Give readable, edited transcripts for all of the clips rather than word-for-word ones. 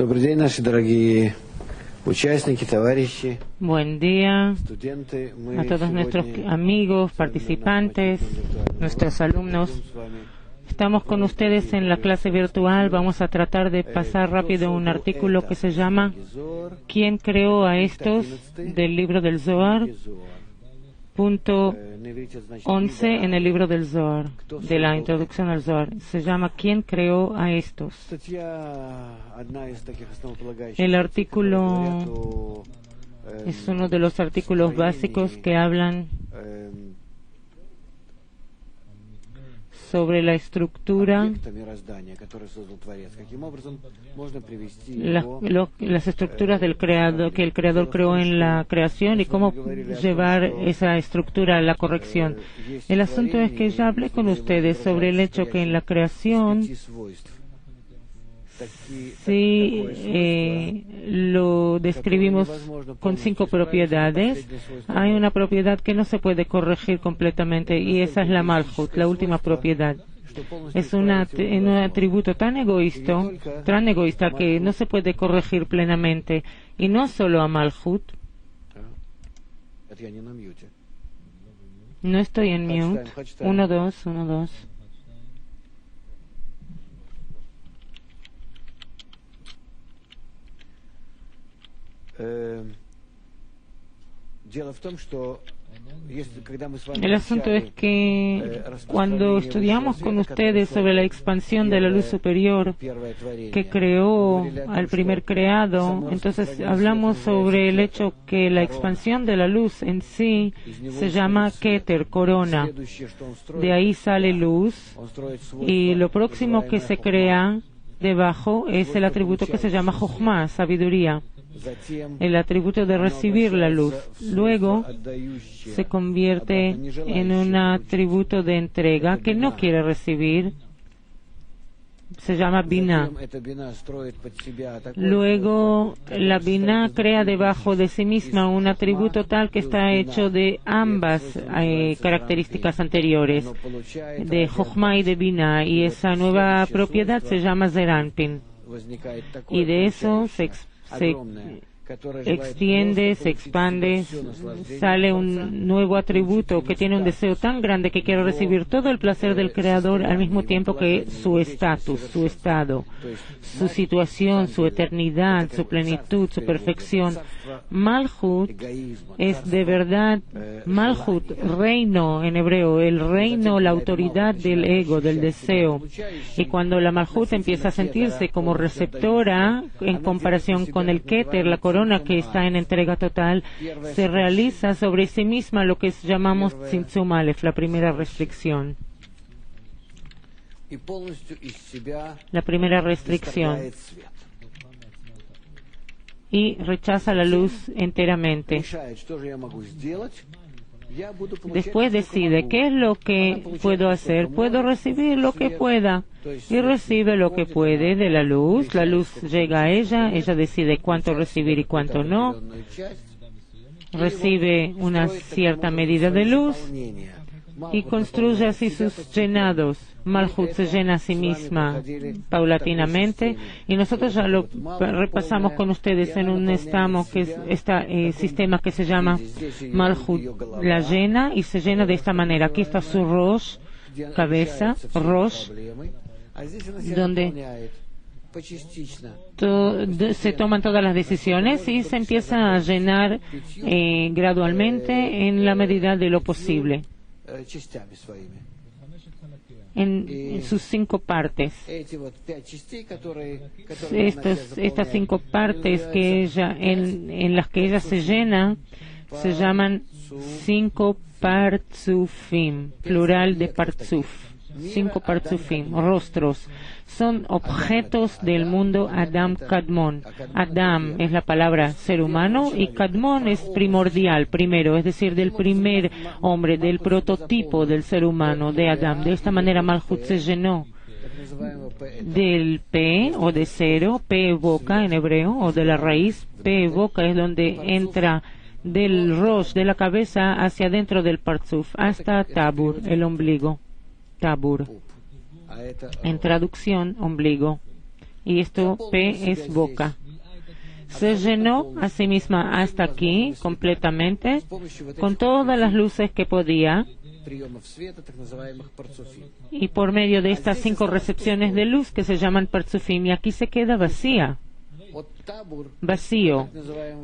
Добрый день, наши дорогие участники, товарищи, Buen día студенты. Мы a todos nuestros сегодня amigos, participantes, nuestros alumnos. с вами Estamos con ustedes en la clase virtual. Vamos a tratar de pasar rápido un artículo que se llama ¿Quién creó a estos? Del libro del Zohar, punto 11 en el libro del Zohar, de la introducción al Zohar. Se llama ¿Quién creó a estos? El artículo es uno de los artículos básicos que hablan sobre la estructura, las estructuras del creador, que el creador creó en la creación y cómo llevar esa estructura a la corrección. El asunto es que ya hablé con ustedes sobre el hecho que en la creación lo describimos con 5 propiedades. Hay una propiedad que no se puede corregir completamente y esa es la Malhut, la última propiedad. Es un atributo tan egoísta que no se puede corregir plenamente. Y no solo a Malhut. No estoy en mute. 1, 2, 1, 2. El asunto es que cuando estudiamos con ustedes sobre la expansión de la luz superior que creó al primer creado, entonces hablamos sobre el hecho que la expansión de la luz en sí se llama Keter, corona. De ahí sale luz y lo próximo que se crea debajo es el atributo que se llama Jochma, sabiduría, el atributo de recibir la luz. Luego se convierte en un atributo de entrega que no quiere recibir, se llama Binah. Luego la Binah crea debajo de sí misma un atributo tal que está hecho de ambas características anteriores, de Jochma y de Binah, y esa nueva propiedad se llama Zeranpin. Y de eso se extiende, se expande, sale un nuevo atributo que tiene un deseo tan grande que quiere recibir todo el placer del Creador al mismo tiempo que su estatus, su estado, su situación, su eternidad, su plenitud, su perfección. Malhut es de verdad, Malhut, reino en hebreo, el reino, la autoridad del ego, del deseo. Y cuando la Malhut empieza a sentirse como receptora en comparación con el Keter, la corona que está en entrega total, se realiza sobre sí misma lo que llamamos Tzimtzum Aleph, la primera restricción. La primera restricción. Y rechaza la luz enteramente. Después decide, ¿qué es lo que puedo hacer? Puedo recibir lo que pueda. Y recibe lo que puede de la luz. La luz llega a ella decide cuánto recibir y cuánto no. Recibe una cierta medida de luz y construye así sus llenados. Malhut se llena a sí misma paulatinamente y nosotros ya lo repasamos con ustedes en un sistema que se llama Malhut la llena y se llena de esta manera. Aquí está su Rosh, cabeza, Rosh, donde se toman todas las decisiones y se empieza a llenar gradualmente en la medida de lo posible. En sus 5 partes. Estas 5 partes en las que ella se llena se llaman 5 partzufim, plural de partzuf. 5 partzufim, rostros. Son objetos del mundo Adam Kadmon. Adam es la palabra ser humano y Kadmon es primordial, primero, es decir, del primer hombre, del prototipo del ser humano, de Adam. De esta manera Malhut se llenó del P o de cero, P boca en hebreo, o de la raíz. P boca es donde entra del Rosh, de la cabeza, hacia dentro del Partzuf, hasta Tabur, el ombligo. Tabur. En traducción, ombligo. y esto P es boca. Se llenó a sí misma hasta aquí completamente con todas las luces que podía, y por medio de estas 5 recepciones de luz que se llaman Partsufim, y aquí se queda vacío,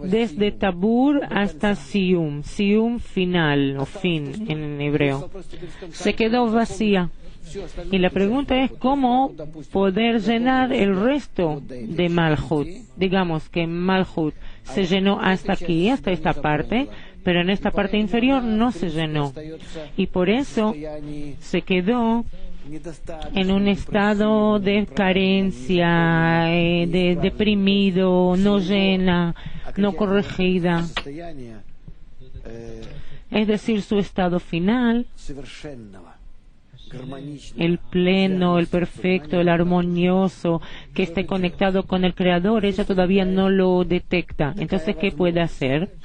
desde Tabur hasta Sium, Sium final o fin en hebreo, se quedó vacía. Y la pregunta es cómo poder llenar el resto de Malhut. Digamos que Malhut se llenó hasta aquí, hasta esta parte, pero en esta parte inferior no se llenó. Y por eso se quedó en un estado de carencia, de deprimido, no llena, no corregida. Es decir, su estado final, el pleno, el perfecto, el armonioso, que esté conectado con el Creador, ella todavía no lo detecta. Entonces, ¿qué puede hacer?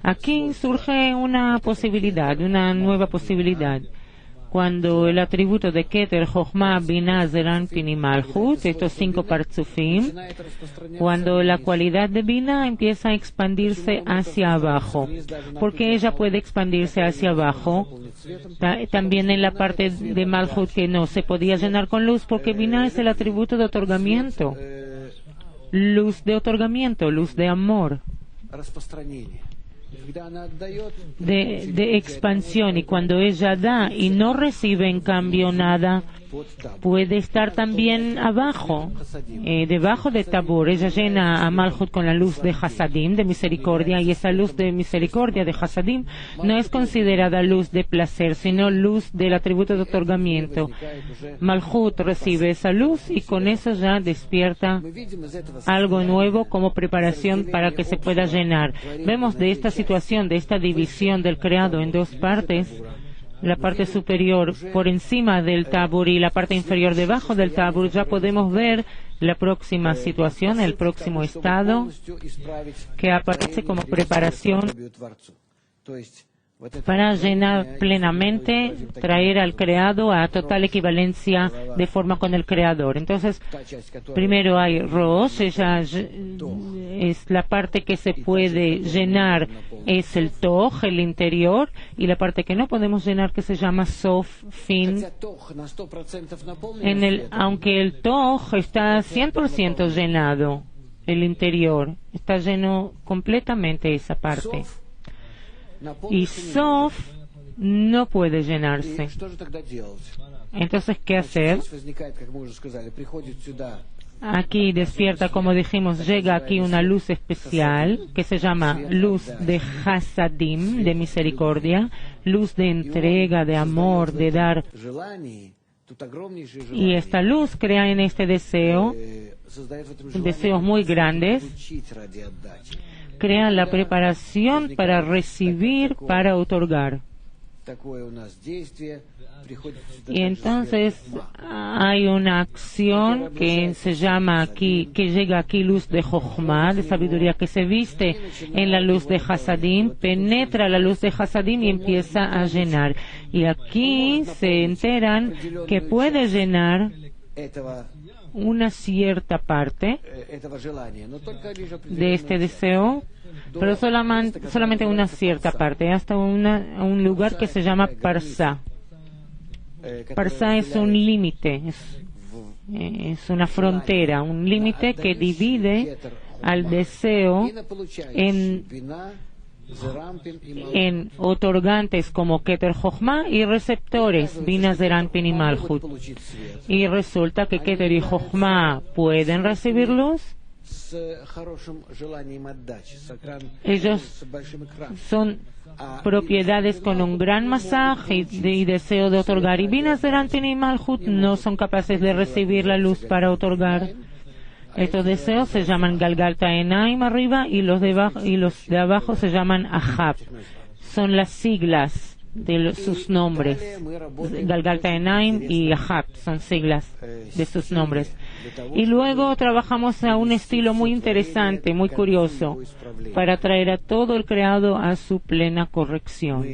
Aquí surge una posibilidad, una nueva posibilidad. Cuando el atributo de Keter, Jochma, Binah, Zeir Anpin y Malhut, estos 5 Partsufim, cuando la cualidad de Binah empieza a expandirse hacia abajo, porque ella puede expandirse hacia abajo, también en la parte de Malhut que no se podía llenar con luz, porque Binah es el atributo de otorgamiento, luz de amor, de expansión, y cuando ella da y no recibe en cambio nada, puede estar también abajo, debajo de Tabur. Ella llena a Malhut con la luz de Hasadim, de misericordia, y esa luz de misericordia de Hasadim no es considerada luz de placer, sino luz del atributo de otorgamiento. Malhut recibe esa luz y con eso ya despierta algo nuevo como preparación para que se pueda llenar. Vemos de esta situación, de esta división del creado en 2 partes, la parte superior por encima del Tabur y la parte inferior debajo del Tabur. Ya podemos ver la próxima situación, el próximo estado que aparece como preparación para llenar plenamente, traer al creado a total equivalencia de forma con el creador. Entonces, primero hay Rosh, ella es la parte que se puede llenar, es el Toch, el interior, y la parte que no podemos llenar, que se llama Sof, fin. Aunque el Toch está 100% llenado, el interior está lleno completamente, esa parte. Y Sof no puede llenarse. Entonces, ¿qué hacer? Aquí despierta, como dijimos, llega aquí una luz especial que se llama luz de Hasadim, de misericordia, luz de entrega, de amor, de dar. Y esta luz crea en este deseo, deseos muy grandes, crea la preparación para recibir, para otorgar. Y entonces hay una acción que se llama aquí, que llega aquí luz de Jochma, de sabiduría, que se viste en la luz de Hasadim, penetra la luz de Hasadim y empieza a llenar. Y aquí se enteran que puede llenar una cierta parte de este deseo, pero solamente una cierta parte, hasta un lugar que se llama Parsá. Parsá es un límite, es una frontera, un límite que divide al deseo en otorgantes como Keter Jochma y receptores, Binah, Zeir Anpin y Malhut. Y resulta que Keter y Jochma pueden recibir luz. Ellos son propiedades con un gran masaje y deseo de otorgar. Y Binah, Zeir Anpin y Malhut no son capaces de recibir la luz para otorgar. Estos deseos se llaman Galgalta Enaim arriba y los de abajo se llaman Ahab. Son las siglas de sus nombres. Galgalta Enaim y Ahab son siglas de sus nombres. Y luego trabajamos a un estilo muy interesante, muy curioso, para traer a todo el creado a su plena corrección.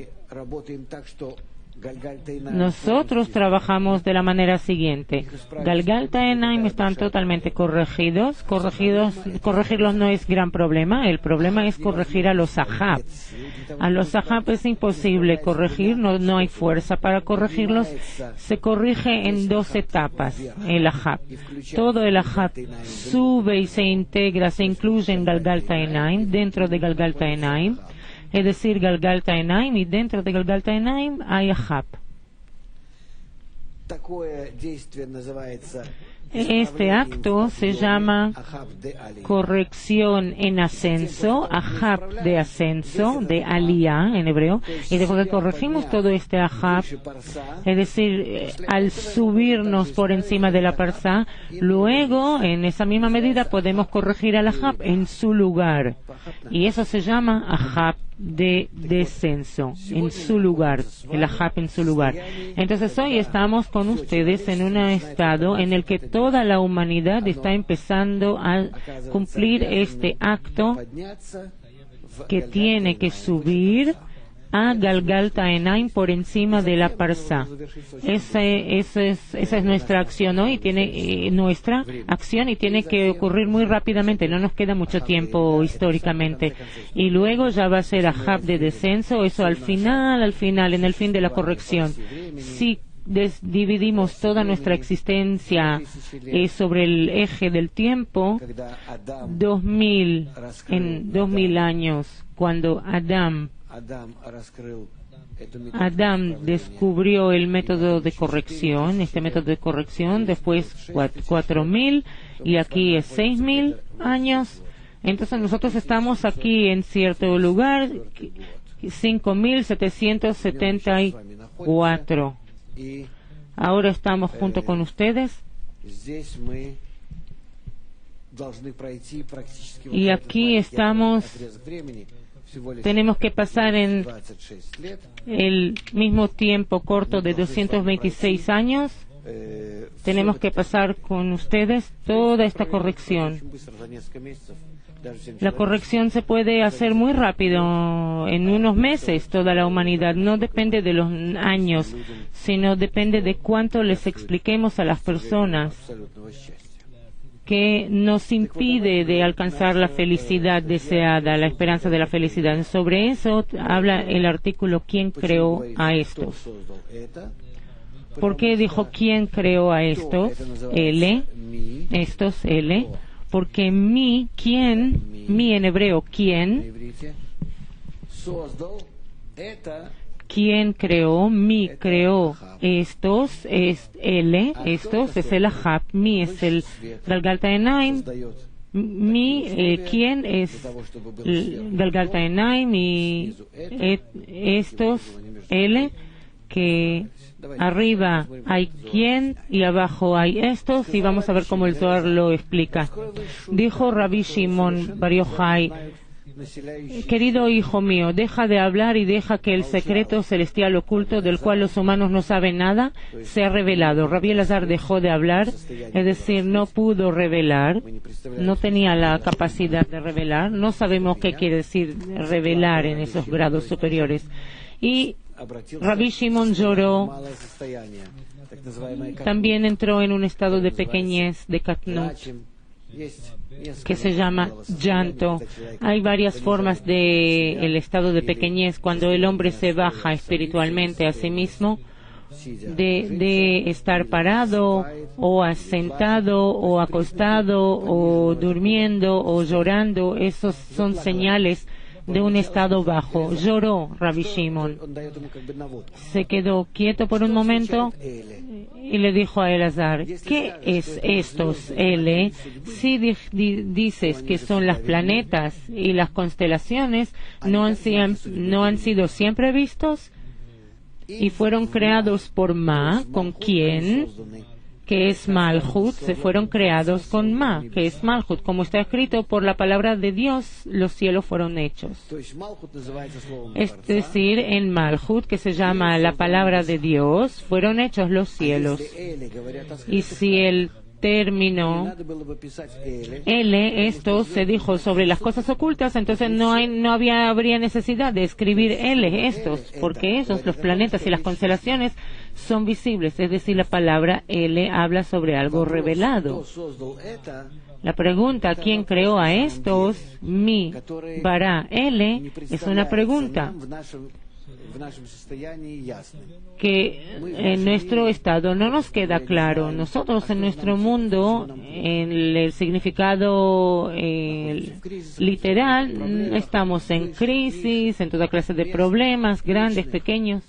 Nosotros trabajamos de la manera siguiente. Galgalta y Enaim están totalmente corregidos. Corregirlos no es gran problema. El problema es corregir a los Ahab. A los Ahab es imposible corregir, no hay fuerza para corregirlos. Se corrige en 2 etapas el Ahab. Todo el Ahab sube y se integra, se incluye en Galgalta y Enaim, dentro de Galgalta y Enaim. Es decir, Galgalta y Enaim, y dentro de Galgalta y Enaim hay Ahab. Este acto se llama corrección en ascenso, Ahab de ascenso, de Aliyah en hebreo. Y después que corregimos todo este Ahab, es decir, al subirnos por encima de la Parsá, luego en esa misma medida podemos corregir al Ahab en su lugar. Y eso se llama Ahab de descenso, en su lugar, el Ahab en su lugar. Entonces hoy estamos con ustedes en un estado en el que toda la humanidad está empezando a cumplir este acto que tiene que subir a Galgalta Enaim por encima de la Parsá. Esa es nuestra acción hoy, nuestra acción, y tiene que ocurrir muy rápidamente, no nos queda mucho tiempo históricamente. Y luego ya va a ser Ahab de descenso, eso al final, en el fin de la corrección. Si dividimos toda nuestra existencia sobre el eje del tiempo, 2000 años, cuando Adán descubrió el método de corrección, después 4000 y aquí es 6000 años. Entonces nosotros estamos aquí en cierto lugar, 5774. Ahora estamos junto con ustedes. Y aquí tenemos que pasar en el mismo tiempo corto de 226 años. Tenemos que pasar con ustedes toda esta corrección. La corrección se puede hacer muy rápido, en unos meses. Toda la humanidad no depende de los años, sino depende de cuánto les expliquemos a las personas que nos impide de alcanzar la felicidad deseada, la esperanza de la felicidad. Sobre eso habla el artículo ¿Quién creó a estos? ¿Por qué dijo quién creó a estos? L, estos, L. Porque mi en hebreo, quién creó, mi creó estos, es L, estos, es el Ahab, mi es el Galgalta Enaim, mi, quién es Galgalta Enaim, y estos, L, que arriba hay quién y abajo hay estos, y vamos a ver cómo el Zohar lo explica. Dijo Rabbi Shimon Bar Yochai: querido hijo mío, deja de hablar y deja que el secreto celestial oculto del cual los humanos no saben nada sea revelado. Rabbi Elazar dejó de hablar, es decir, no pudo revelar, no tenía la capacidad de revelar. No sabemos qué quiere decir revelar en esos grados superiores. Y Rabbi Shimon lloró, también entró en un estado de pequeñez, de katnut, que se llama llanto. Hay varias formas de el estado de pequeñez, cuando el hombre se baja espiritualmente a sí mismo, de estar parado, o sentado, o acostado, o durmiendo, o llorando. Esos son señales de un estado bajo. Lloró Rabbi Shimon, se quedó quieto por un momento y le dijo a Elazar: ¿qué es estos, L? Si dices que son las planetas y las constelaciones, ¿no han sido siempre vistos? Y fueron creados por Ma, ¿con quién? Que es Malhut. Se fueron creados con Ma, que es Malhut. Como está escrito, por la palabra de Dios los cielos fueron hechos. Es decir, en Malhut, que se llama la palabra de Dios, fueron hechos los cielos. Y si el término L, esto se dijo sobre las cosas ocultas, entonces habría necesidad de escribir L, estos, porque ellos, los planetas y las constelaciones, son visibles, es decir, la palabra L habla sobre algo revelado. La pregunta, ¿quién creó a estos? Mi, Bará, L, es una pregunta que en nuestro estado no nos queda claro. Nosotros en nuestro mundo, en el significado literal, estamos en crisis, en toda clase de problemas, grandes, pequeños,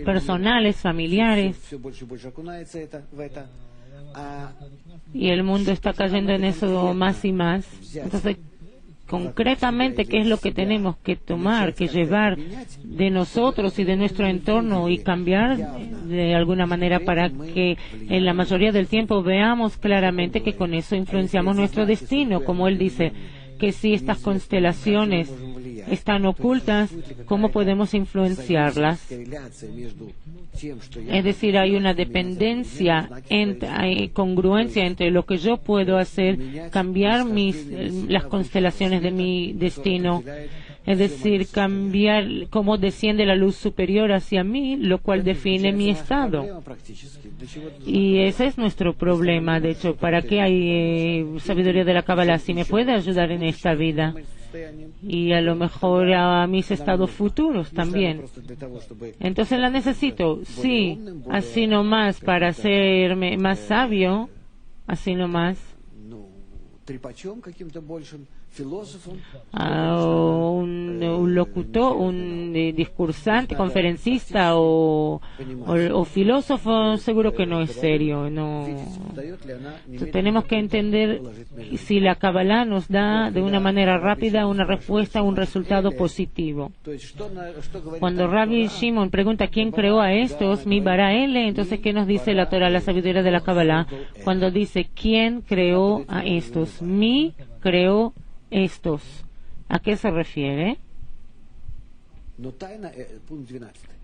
personales, familiares. Y el mundo está cayendo en eso más y más. Entonces, concretamente, ¿qué es lo que tenemos que tomar, que llevar de nosotros y de nuestro entorno y cambiar de alguna manera para que en la mayoría del tiempo veamos claramente que con eso influenciamos nuestro destino? Como él dice, que si estas constelaciones están ocultas, ¿cómo podemos influenciarlas? Es decir, hay una dependencia, hay congruencia entre lo que yo puedo hacer, cambiar las constelaciones de mi destino, es decir, cambiar cómo desciende la luz superior hacia mí, lo cual define mi estado. Y ese es nuestro problema, de hecho. ¿Para qué hay sabiduría de la Kabbalah? Si me puede ayudar en esta vida y a lo mejor a mis estados futuros también. Entonces la necesito, sí, así nomás para hacerme más sabio, así nomás. Un locutor, un discursante, conferencista o filósofo, seguro que no es serio. No. Entonces, tenemos que entender si la Kabbalah nos da de una manera rápida una respuesta, un resultado positivo. Cuando Rabbi Shimon pregunta quién creó a estos, mi Bará L, entonces ¿qué nos dice la Torah, la sabiduría de la Kabbalah? Cuando dice quién creó a estos, mi creó estos. ¿A qué se refiere?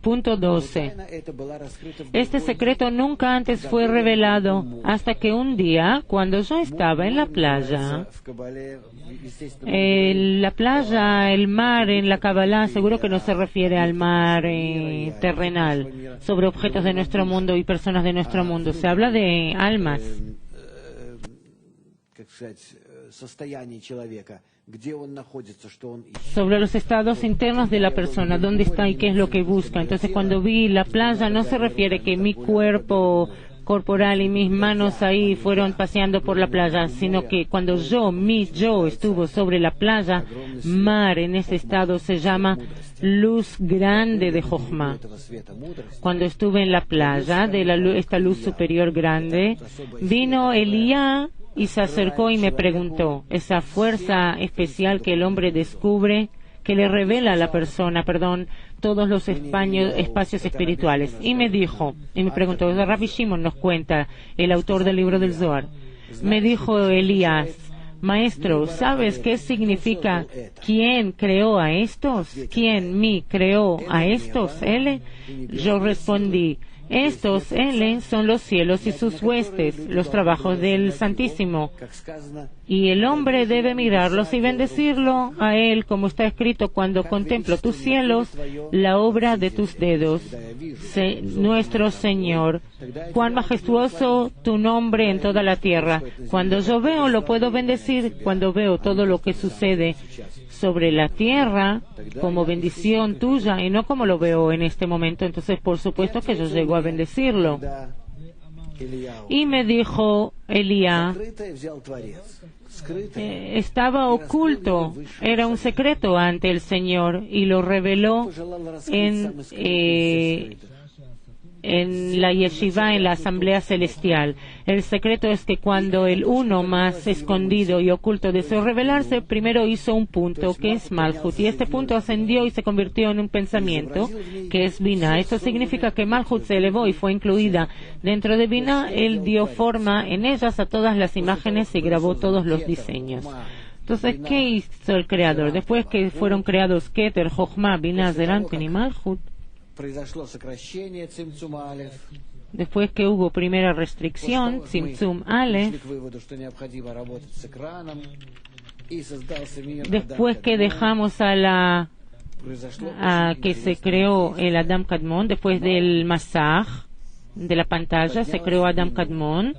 Punto 12. Este secreto nunca antes fue revelado hasta que un día, cuando yo estaba en la playa, el mar en la Kabbalah seguro que no se refiere al mar terrenal, sobre objetos de nuestro mundo y personas de nuestro mundo. Se habla de almas. Sobre los estados internos de la persona, dónde está y qué es lo que busca. Entonces, cuando vi la playa, no se refiere que mi cuerpo corporal y mis manos ahí fueron paseando por la playa, sino que cuando yo estuvo sobre la playa, mar en ese estado se llama luz grande de Jochma. Cuando estuve en la playa de esta luz superior grande, vino Elías y se acercó y me preguntó, esa fuerza especial que el hombre descubre, que le revela a la persona, todos los espacios espirituales. Y me preguntó, Rabbi Shimon nos cuenta, el autor del libro del Zohar, me dijo Elías, maestro, ¿sabes qué significa quién creó a estos? ¿Quién me creó a estos? Él. Yo respondí, estos, Él, son los cielos y sus huestes, los trabajos del Santísimo. Y el hombre debe mirarlos y bendecirlo a Él, como está escrito, cuando contemplo tus cielos, la obra de tus dedos. Nuestro Señor, cuán majestuoso tu nombre en toda la tierra. Cuando yo veo, lo puedo bendecir, cuando veo todo lo que sucede sobre la tierra como bendición tuya y no como lo veo en este momento, entonces por supuesto que yo llego a bendecirlo. Y me dijo Elías, estaba oculto, era un secreto ante el Señor y lo reveló en la yeshiva, en la asamblea celestial. El secreto es que cuando el uno más escondido y oculto deseó revelarse, primero hizo un punto que es Malhut, y este punto ascendió y se convirtió en un pensamiento que es Binah. Esto significa que Malhut se elevó y fue incluida dentro de Binah. Él dio forma en ellas a todas las imágenes y grabó todos los diseños. Entonces, ¿qué hizo el Creador? Después que fueron creados Keter, Jochma, Binah, Zeranpin y Malhut, Después que hubo primera restricción, Tzimtzum Aleph, después que dejamos a que se creó el Adam Kadmon, después del Masaj, de la pantalla, se creó Adam Kadmon,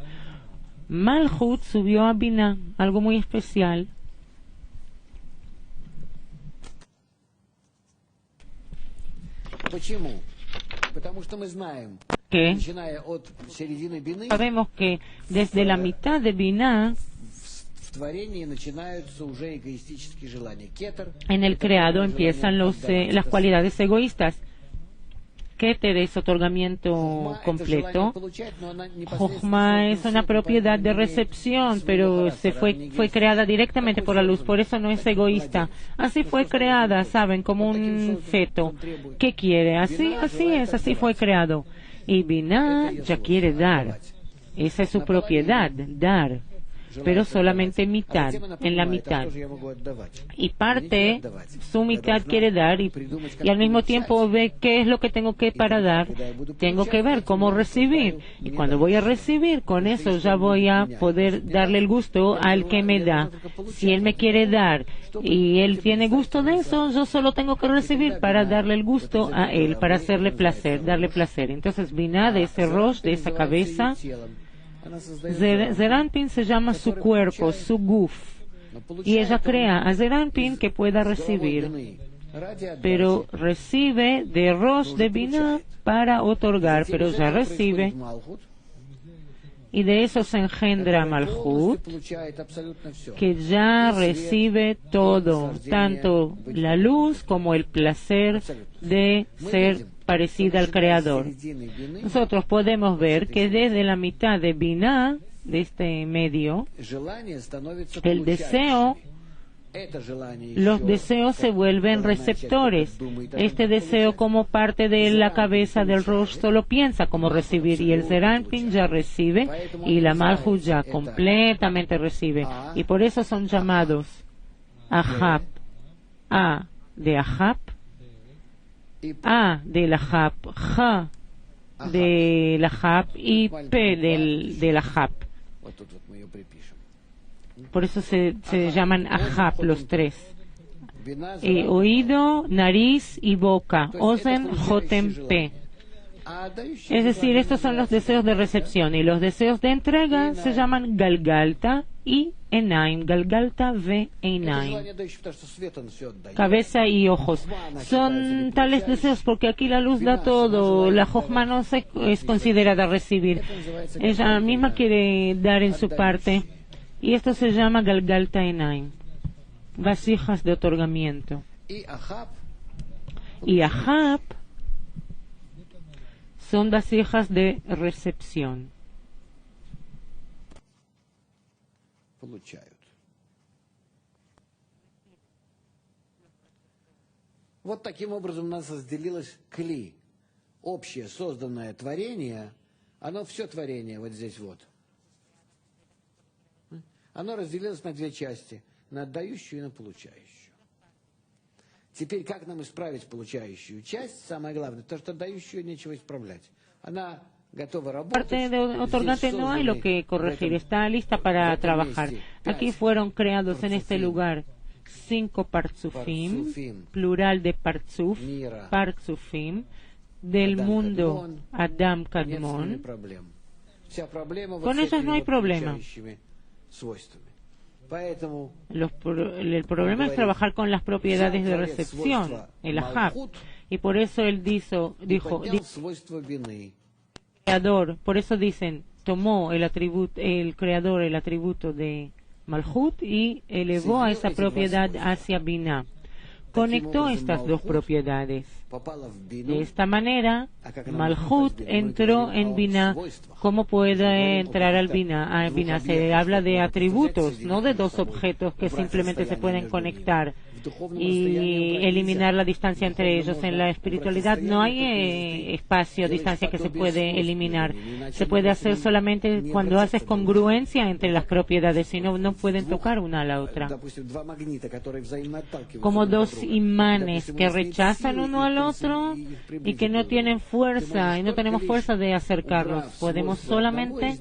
Malchut subió a Binah, algo muy especial. ¿Qué? Sabemos que desde la mitad de Binah en el creado empiezan las cualidades egoístas. Keter es otorgamiento completo. Jochma es una propiedad de recepción, pero fue creada directamente por la luz, por eso no es egoísta. Así fue creada, ¿saben? Como un feto. ¿Qué quiere? Así fue creado. Y Binah ya quiere dar. Esa es su propiedad, dar. Pero solamente mitad, en la mitad. Y parte, su mitad quiere dar y al mismo tiempo ve qué es lo que tengo que para dar. Tengo que ver cómo recibir. Y cuando voy a recibir, con eso ya voy a poder darle el gusto al que me da. Si él me quiere dar y él tiene gusto de eso, yo solo tengo que recibir para darle el gusto a él, para hacerle placer, darle placer. Entonces, Binah, de ese rosh, de esa cabeza, Zeir Anpin se llama su cuerpo, su guf, y ella crea a Zeir Anpin que pueda recibir, pero recibe de Rosh de Binah para otorgar, pero ya recibe, y de eso se engendra Malchut, que ya recibe todo, tanto la luz como el placer de ser parecida al Creador. Nosotros podemos ver que desde la mitad de Binah, de este medio, el deseo, los deseos se vuelven receptores. Este deseo, como parte de la cabeza del Rosh, solo piensa como recibir, y el Zeir Anpin ya recibe y la Malchut ya completamente recibe, y por eso son llamados Ahab, A de Ahab, A del Ahab, Ja del Ahab y P del Ahab. Por eso se llaman Ahab los tres. Oído, nariz y boca. Ozen, Jotem, P. Es decir, estos son los deseos de recepción, y los deseos de entrega se llaman Galgalta y Enaim. Galgalta ve Enaim. Cabeza y ojos. Son tales deseos porque aquí la luz da todo. La Jochma no es considerada recibir. Ella misma quiere dar en su parte. Y esto se llama Galgalta Enaim. Vasijas de otorgamiento. Y Ahab son vasijas de recepción. Вот таким образом у нас разделилось кли. Общее созданное творение, оно все творение вот здесь вот. Оно разделилось на две части, на отдающую и на получающую. Теперь как нам исправить получающую часть? Самое главное, то, что отдающую нечего исправлять. Она готова работать. Parte de otorgante no hay lo que corregir, está lista para trabajar. Aquí fueron creados en este lugar 5 partzufim, plural de partzuf, partzufim, del mundo Adam Kadmon. Con ellos no hay problema. El problema es trabajar con las propiedades de recepción, el Ahab. Y por eso él dijo, creador, por eso dicen, tomó el creador el atributo de Malchut y elevó a esa propiedad hacia Binah. Conectó estas dos propiedades. De esta manera, Malchut entró en Binah. ¿Cómo puede entrar al Binah? A Binah se habla de atributos, no de dos objetos que simplemente se pueden conectar y eliminar la distancia entre ellos. En la espiritualidad no hay espacio, distancia que se puede eliminar. Se puede hacer solamente cuando haces congruencia entre las propiedades, si no, no pueden tocar una a la otra. Como dos dos imanes que rechazan uno al otro y que no tienen fuerza, y no tenemos fuerza de acercarlos. Podemos solamente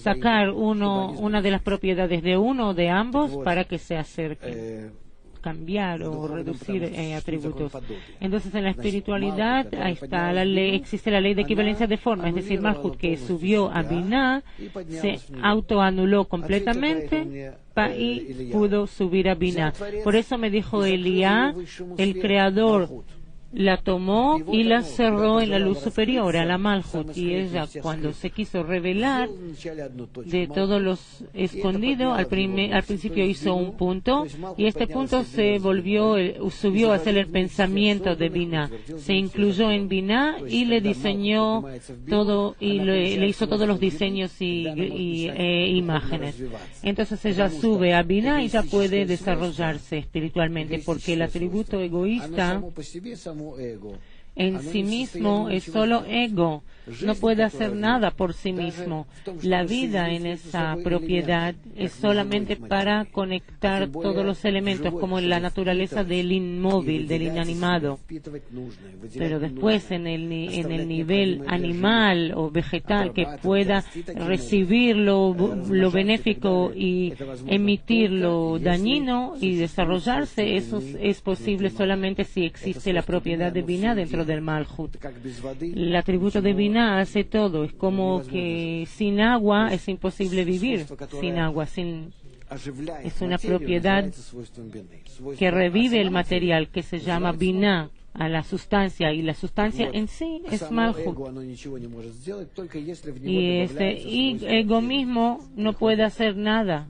sacar una de las propiedades de uno o de ambos para que se acerquen, cambiar o reducir atributos. Entonces, en la espiritualidad ahí está existe la ley de equivalencia de forma, es decir, Malhut, que subió a Binah, se autoanuló completamente y pudo subir a Binah. Por eso me dijo Elías, el creador la tomó y la cerró en la luz superior, a la Malhut, y ella, cuando se quiso revelar de todos los escondidos, al principio hizo un punto, y este punto subió a ser el pensamiento de Binah, se incluyó en Binah y le diseñó todo, y le hizo todos los diseños y imágenes. Entonces ella sube a Binah y ya puede desarrollarse espiritualmente, porque el atributo egoísta en sí mismo es solo ego, no puede hacer nada por sí mismo. La vida en esa propiedad es solamente para conectar todos los elementos, como en la naturaleza del inmóvil, del inanimado. Pero después, en el nivel animal o vegetal, que pueda recibir lo benéfico y emitir lo dañino y desarrollarse, eso es posible solamente si existe la propiedad de Binah dentro del Malhut. El atributo de Binah hace todo. Es como que sin agua es imposible vivir. Sin agua, es una propiedad que revive el material, que se llama Binah, a la sustancia, y la sustancia en sí es Malhut. Y ese ego mismo no puede hacer nada,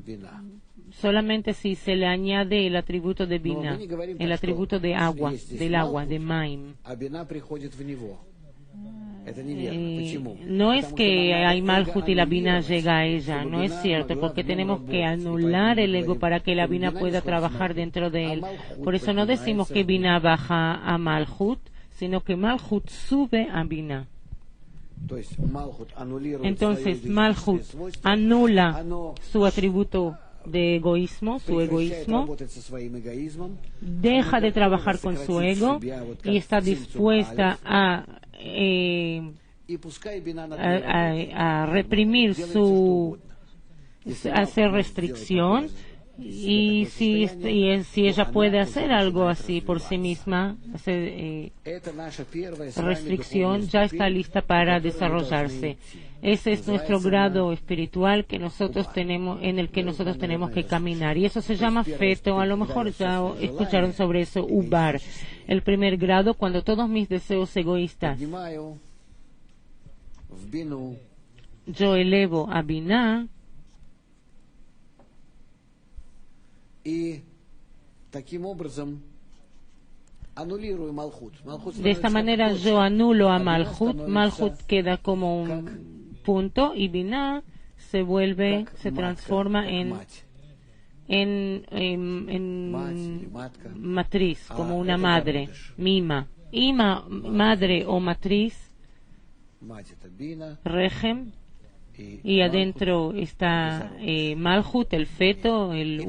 solamente si se le añade el atributo de Binah, el atributo de agua, del agua, de Maim. No es que hay Malhut y la Binah llega a ella, no es cierto, porque tenemos que anular el ego para que la Binah pueda trabajar dentro de él. Por eso no decimos que Binah baja a Malhut, sino que Malhut sube a Binah. Entonces Malhut anula su atributo de egoísmo, su egoísmo, deja de trabajar con su ego y está dispuesta a reprimir hacer restricción, y si ella puede hacer algo así por sí misma, hacer restricción, ya está lista para desarrollarse. Ese es nuestro grado espiritual que nosotros tenemos, en el que nosotros tenemos que caminar, y eso se llama feto. A lo mejor ya escucharon sobre eso, Ubar, el primer grado, cuando todos mis deseos egoístas yo elevo a Binah, de esta manera yo anulo a Malhut. Malhut queda como un punto, y Binah se transforma en matriz, como una madre, mima. Madre o matriz, Rechem, y adentro está Malhut, el feto, el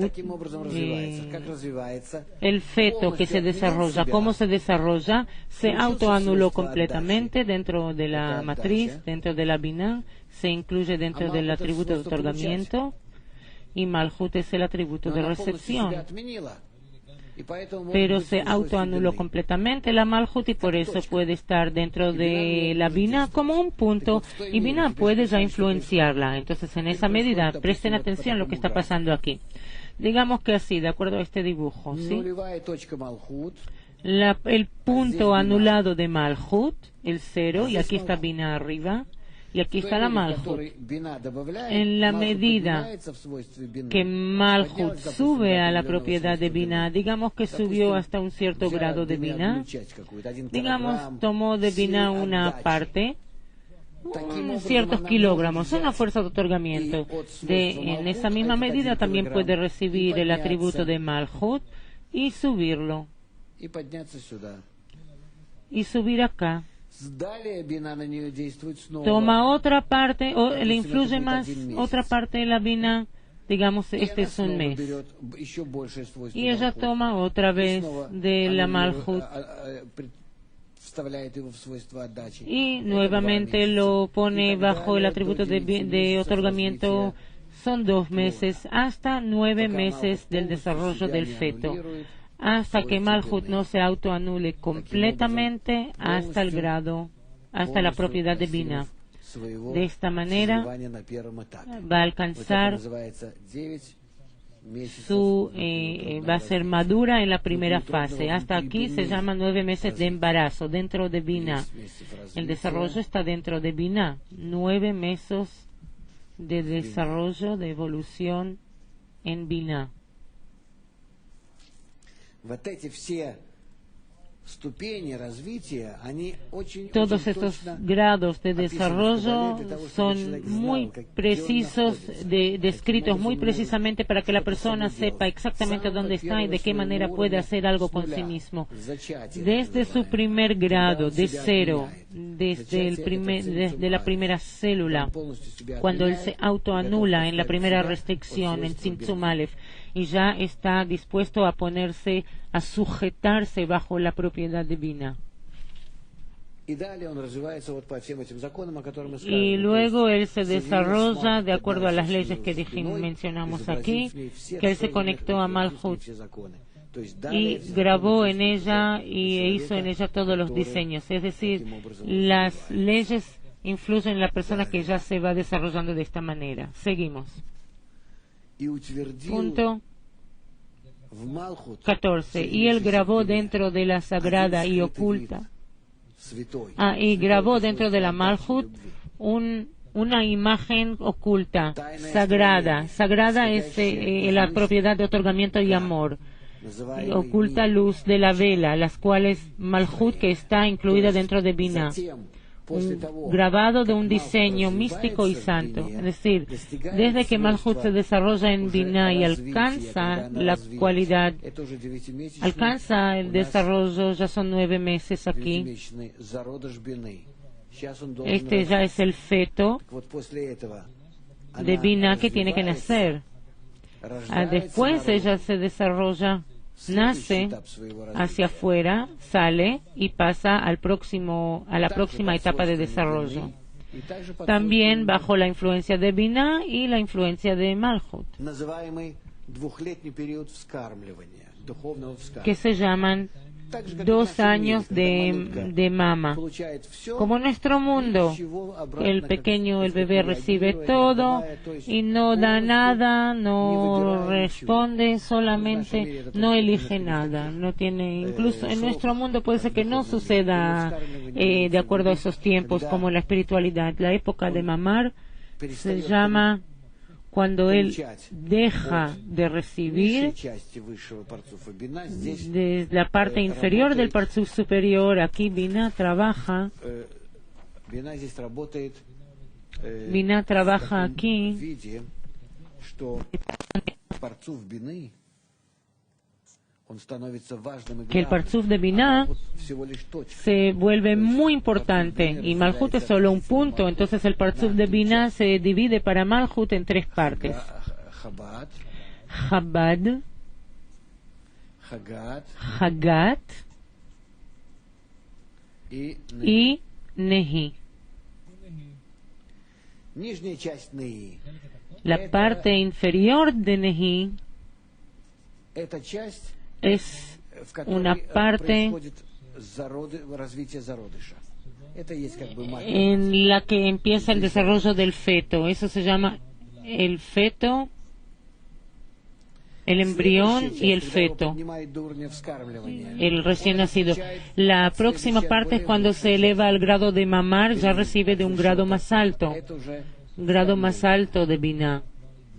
feto que se desarrolla. ¿Cómo se desarrolla? Se autoanuló completamente dentro de la matriz, dentro de la Binah, se incluye dentro del atributo de otorgamiento, y Malhut es el atributo de recepción. Pero se autoanuló completamente la Malhut, y por eso puede estar dentro de la Binah como un punto, y Binah puede ya influenciarla. Entonces, en esa medida, presten atención a lo que está pasando aquí. Digamos que así, de acuerdo a este dibujo, ¿sí? El punto anulado de Malhut, el 0, y aquí está Binah arriba, y aquí está la Malhut. En la medida que Malhut sube a la propiedad de Binah, digamos que subió hasta un cierto grado de Binah, digamos, tomó de Binah una parte, ciertos kilogramos, una fuerza de otorgamiento. En esa misma medida también puede recibir el atributo de Malhut y subirlo. Y subir acá. Toma otra parte, o le influye más otra parte de la Binah, digamos, este es un mes. Y ella toma otra vez de la Malhut y nuevamente lo pone bajo el atributo de otorgamiento. Son 2 meses hasta 9 meses del desarrollo del feto, hasta que Malhut no se autoanule completamente hasta el grado, hasta la propiedad de Binah. De esta manera va a alcanzar va a ser madura en la primera fase. Hasta aquí se llama 9 meses de embarazo dentro de Binah. El desarrollo está dentro de Binah. 9 meses de desarrollo, de evolución en Binah. Todos estos grados de desarrollo son muy precisos, descritos muy precisamente para que la persona sepa exactamente dónde está y de qué manera puede hacer algo con sí mismo. Desde su primer grado, de cero, desde la primera célula, cuando él se autoanula en la primera restricción, en Tzimtzum Aleph, y ya está dispuesto a ponerse, a sujetarse bajo la propiedad divina. Y luego él se desarrolla de acuerdo a las leyes que mencionamos aquí, que él se conectó a Malhut y grabó en ella e hizo en ella todos los diseños. Es decir, las leyes influyen en la persona que ya se va desarrollando de esta manera. Seguimos. Punto 14. Y él grabó dentro de la sagrada y oculta. Y grabó dentro de la Malhut una imagen oculta, sagrada. Sagrada es la propiedad de otorgamiento y amor. Oculta luz de la vela, las cuales Malhut, que está incluida dentro de Binah. Un grabado de un diseño místico y santo. Es decir, desde que Malhut se desarrolla en Binah y alcanza la cualidad, alcanza el desarrollo, ya son 9 meses aquí. Este ya es el feto de Binah que tiene que nacer. Después ella se desarrolla, nace hacia afuera, sale y pasa a la próxima etapa de desarrollo. También bajo la influencia de Binah y la influencia de Malhut, que se llaman 2 años de mama. Como en nuestro mundo, el bebé recibe todo y no da nada, no responde, solamente no elige nada. No tiene, incluso en nuestro mundo puede ser que no suceda de acuerdo a esos tiempos, como la espiritualidad. La época de mamar se llama cuando él deja de recibir de la parte inferior del Parzuf superior. Aquí Binah trabaja. Binah trabaja aquí. Que el Parzuf de Binah se vuelve muy importante y Malhut es solo un punto. Entonces el Parzuf de Binah se divide para Malhut en 3 partes: Chabad, Hagat y Nehi. La parte inferior de Nehi es una parte en la que empieza el desarrollo del feto. Eso se llama el feto, el embrión y el feto, el recién nacido. La próxima parte es cuando se eleva al grado de mamar, ya recibe de un grado más alto de Binah.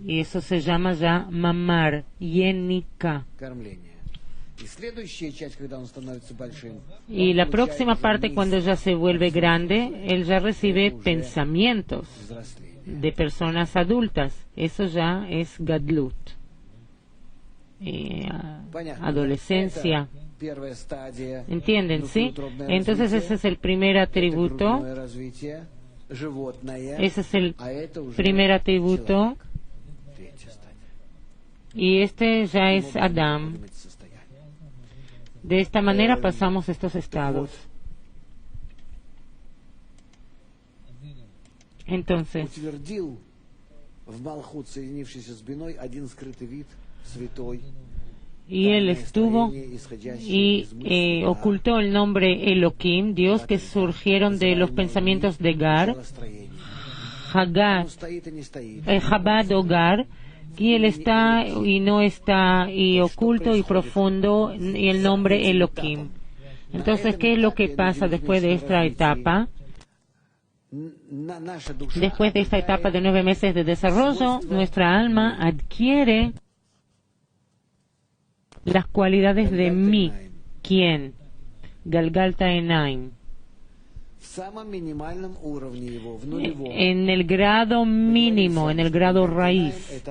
Y eso se llama ya mamar, yenika. Y la próxima parte, cuando ya se vuelve grande, él ya recibe pensamientos de personas adultas. Eso ya es gadlut, adolescencia. ¿Entienden? ¿Sí? Entonces ese es el primer atributo. Ese es el primer atributo. y este ya es Adam. De esta manera pasamos estos estados. Entonces, y él estuvo y ocultó el nombre Elohim, Dios, que surgieron de los pensamientos de Gar, Chabad o Gar, y él está y no está, y oculto y profundo, y el nombre Elohim. Entonces, ¿qué es lo que pasa después de esta etapa? Después de esta etapa de 9 meses de desarrollo, nuestra alma adquiere las cualidades de mí. ¿Quién? Galgalta Enaim. En el grado mínimo, en el grado raíz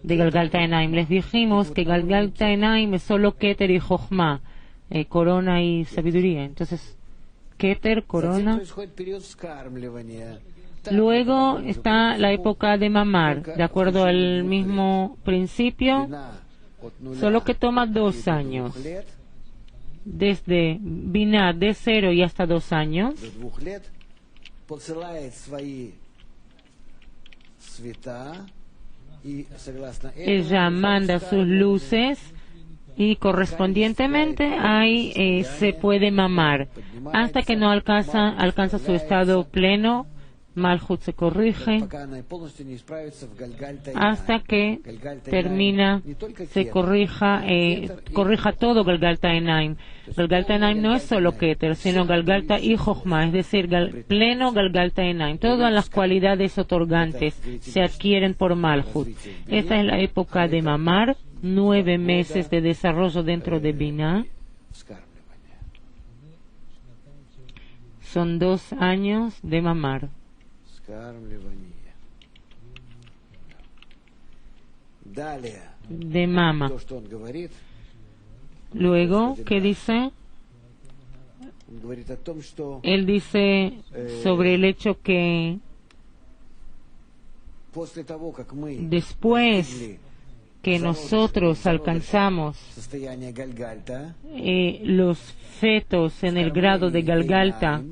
de Galgalta Enaim. Les dijimos que Galgalta Enaim es solo Keter y Jochma, corona y sabiduría. Entonces, Keter, corona. Luego está la época de mamar, de acuerdo al mismo principio, solo que toma 2 años. Desde Binah de 0 y hasta 2 años. Ella manda sus luces y correspondientemente ahí se puede mamar hasta que no alcanza su estado pleno. Malhut se corrige hasta que termina, se corrija todo Galgalta Enaim. Galgalta Enaim no es solo Keter, sino Galgalta y Jochma, es decir, pleno Galgalta Enaim. Todas las cualidades otorgantes se adquieren por Malhut. Esta es la época de mamar, 9 meses de desarrollo dentro de Binah. Son 2 años de mamar. De mama. Luego, ¿qué dice? Él dice sobre el hecho que después que nosotros alcanzamos los fetos en el grado de Galgalta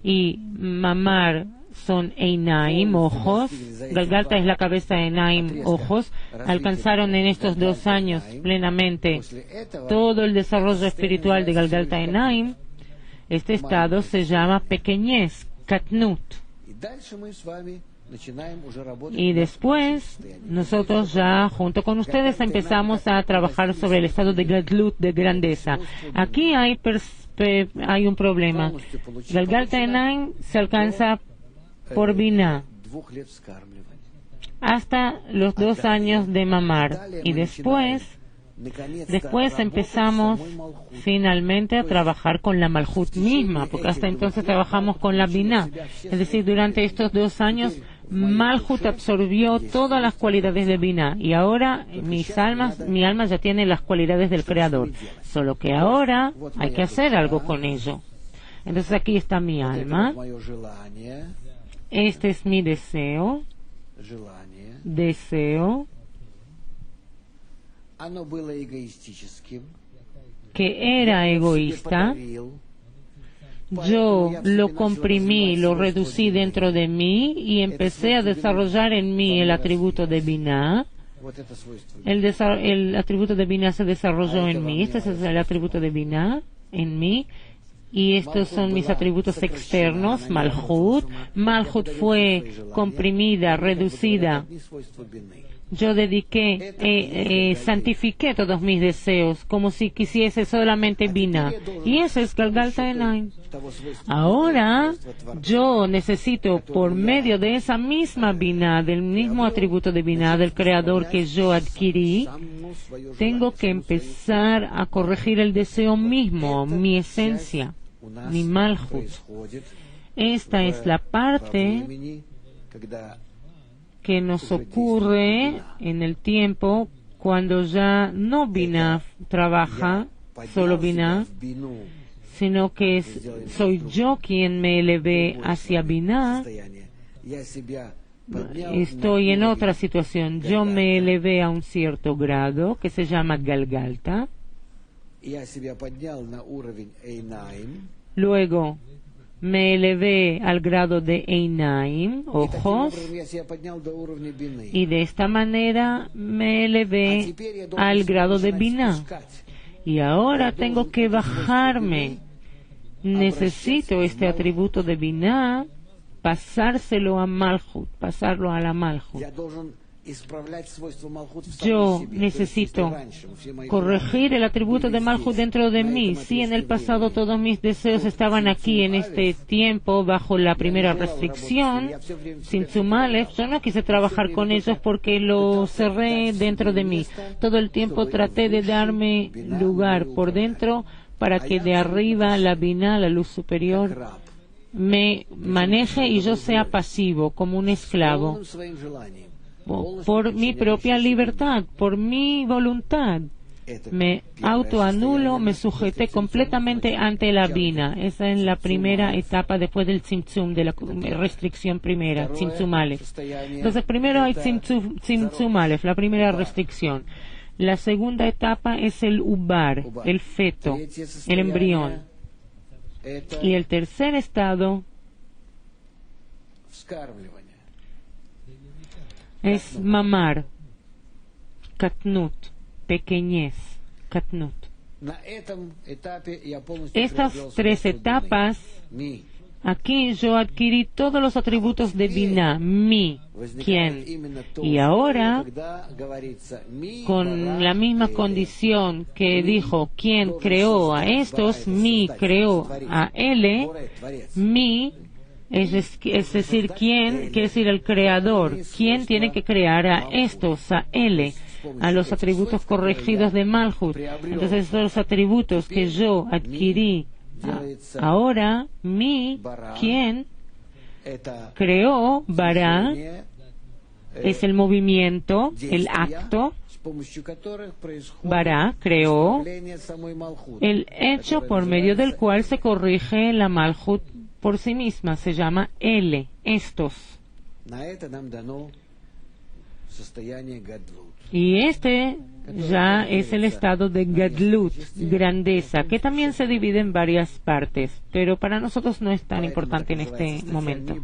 y mamar son Einaim, ojos. Galgalta es la cabeza, Einaim, ojos. Alcanzaron en estos 2 años plenamente todo el desarrollo espiritual de Galgalta Einaim. Este estado se llama pequeñez, Katnut. Y después, nosotros ya, junto con ustedes, empezamos a trabajar sobre el estado de Gadlut, de grandeza. Aquí hay un problema. Galgalta Einaim se alcanza por Binah hasta los 2 años de mamar, y después empezamos finalmente a trabajar con la Malhut misma, porque hasta entonces trabajamos con la Binah. Es decir, durante estos 2 años Malhut absorbió todas las cualidades de Binah, y ahora mi alma ya tiene las cualidades del Creador, solo que ahora hay que hacer algo con ello. Entonces aquí está mi alma. Este es mi deseo, que era egoísta. Yo lo comprimí, lo reducí dentro de mí y empecé a desarrollar en mí el atributo de Binah. El atributo de Binah se desarrolló en mí. Este es el atributo de Binah en mí. Y estos son mis atributos externos, Malhut. Malhut fue comprimida, reducida. Yo santifiqué todos mis deseos, como si quisiese solamente Binah. Y eso es Galgalta Enaim. Ahora, yo necesito, por medio de esa misma Binah, del mismo atributo de Binah, del Creador que yo adquirí, tengo que empezar a corregir el deseo mismo, mi esencia, mi Malhut. Esta es la parte que nos ocurre en el tiempo cuando ya no Binah trabaja, solo Binah, sino que soy yo quien me elevé hacia Binah estoy en otra situación. Yo me elevé a un cierto grado que se llama Galgalta. Luego me elevé al grado de Einaim, ojos, y de esta manera me elevé al grado de Binah. Y ahora tengo que bajarme. Necesito este atributo de Binah, pasárselo a Malhut, pasarlo a la Malhut. Yo necesito corregir el atributo de Malhut dentro de mí. Si en el pasado todos mis deseos estaban aquí en este tiempo bajo la primera restricción, Tzimtzum Aleph, yo no quise trabajar con ellos porque lo cerré dentro de mí. Todo el tiempo traté de darme lugar por dentro para que de arriba la Binah, la luz superior, me maneje y yo sea pasivo, como un esclavo, por mi propia libertad, por mi voluntad. Me autoanulo, me sujeté completamente ante la Binah. Esa es la primera etapa después del Tzimtzum, de la restricción primera, Tzimtzum Aleph. Entonces, primero hay Tzimtzum Aleph, la primera restricción. La segunda etapa es el Ubar, el feto, el embrión. Y el tercer estado es mamar, katnut, pequeñez, katnut. Estas tres etapas, aquí yo adquirí todos los atributos de Binah, mi, quien. Y ahora, con la misma condición que dijo, quien creó a estos, mi creó a él, mi, es decir, quién, quiere decir el creador, quién tiene que crear a estos, a él, a los atributos corregidos de Malhut. Entonces, estos los atributos que yo adquirí ahora, mi, quien creó, bara, es el movimiento, el acto, bara, creó, el hecho por medio del cual se corrige la Malhut por sí misma, se llama L, estos. Y este ya es el estado de Gadlut, grandeza, que también se divide en varias partes, pero para nosotros no es tan importante en este momento.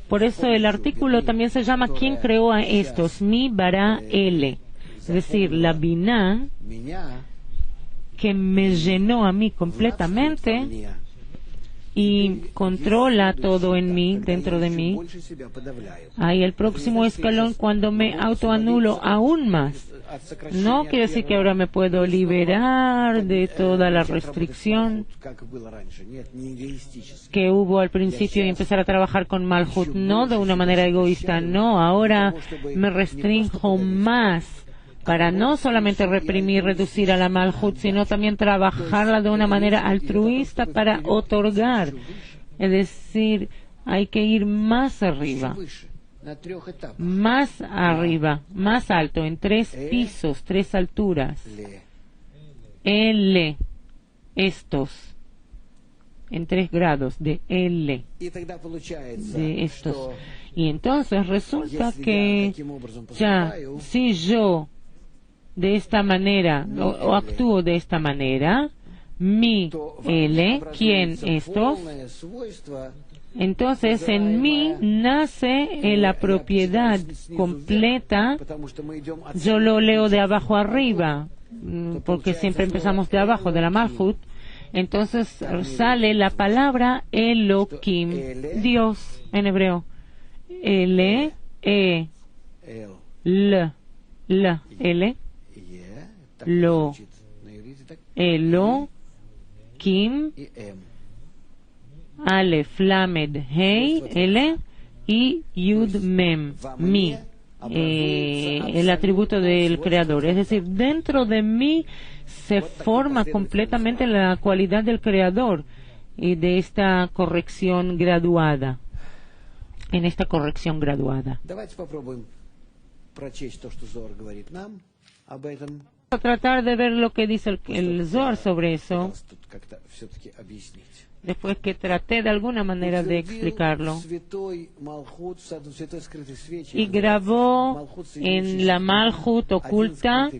Por eso el artículo también se llama ¿quién creó a estos? Mi bara L, es decir, la Binah que me llenó a mí completamente y controla todo en mí, dentro de mí. Hay el próximo escalón cuando me autoanulo aún más. No quiere decir que ahora me puedo liberar de toda la restricción que hubo al principio y empezar a trabajar con Malhut, no de una manera egoísta, no, ahora me restrinjo más para no solamente reprimir, reducir a la Malhut, sino también trabajarla de una manera altruista para otorgar. Es decir, hay que ir más arriba, más alto, en 3 pisos, 3 alturas. L, estos, en 3 grados de L, de estos. Y entonces resulta que ya, si yo de esta manera o actúo de esta manera, mi L, quien estos, entonces en mí nace la propiedad completa. Yo lo leo de abajo arriba, porque siempre empezamos de abajo, de la Malhut. Entonces sale la palabra Elohim, Dios en hebreo. L, E, L, L, Lo, Elo, Kim, Aleph, Lamed, Hei, L y Yud, Mem, mi, el atributo del creador. Es decir, dentro de mí se forma completamente la cualidad del creador y de esta corrección graduada. En esta corrección graduada. A tratar de ver lo que dice el Zohar sobre eso, después que traté de alguna manera de explicarlo. Y grabó en la Malhut oculta,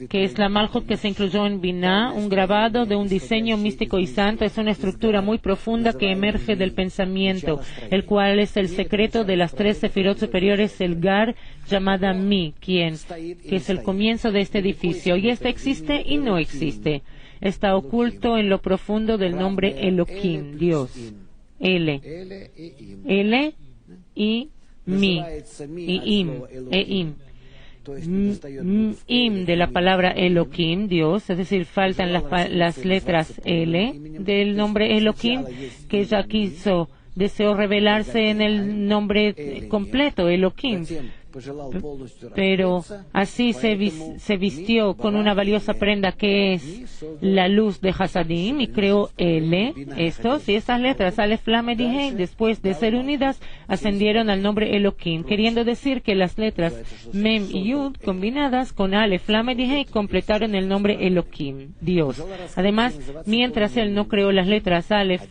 que es la Malhut que se incluyó en Binah, un grabado de un diseño místico y santo. Es una estructura muy profunda que emerge del pensamiento, el cual es el secreto de las 3 sefirot superiores, el Gar, llamada Mi, quien, que es el comienzo de este edificio. Y este existe y no existe. Está oculto en lo profundo del nombre Elohim, Dios. Ele y Mi, y Im. Im de la palabra Elohim, Dios, es decir, faltan las letras L del nombre Elohim, que ella deseó revelarse en el nombre completo, Elohim. Pero así se vistió con una valiosa prenda que es la luz de Hasadim y creó estos y estas letras, Aleph, Lamed y Hei, después de ser unidas, ascendieron al nombre Elohim, queriendo decir que las letras Mem y Yud combinadas con Aleph, Lamed y Hei completaron el nombre Elohim, Dios. Además, mientras él no creó las letras Aleph,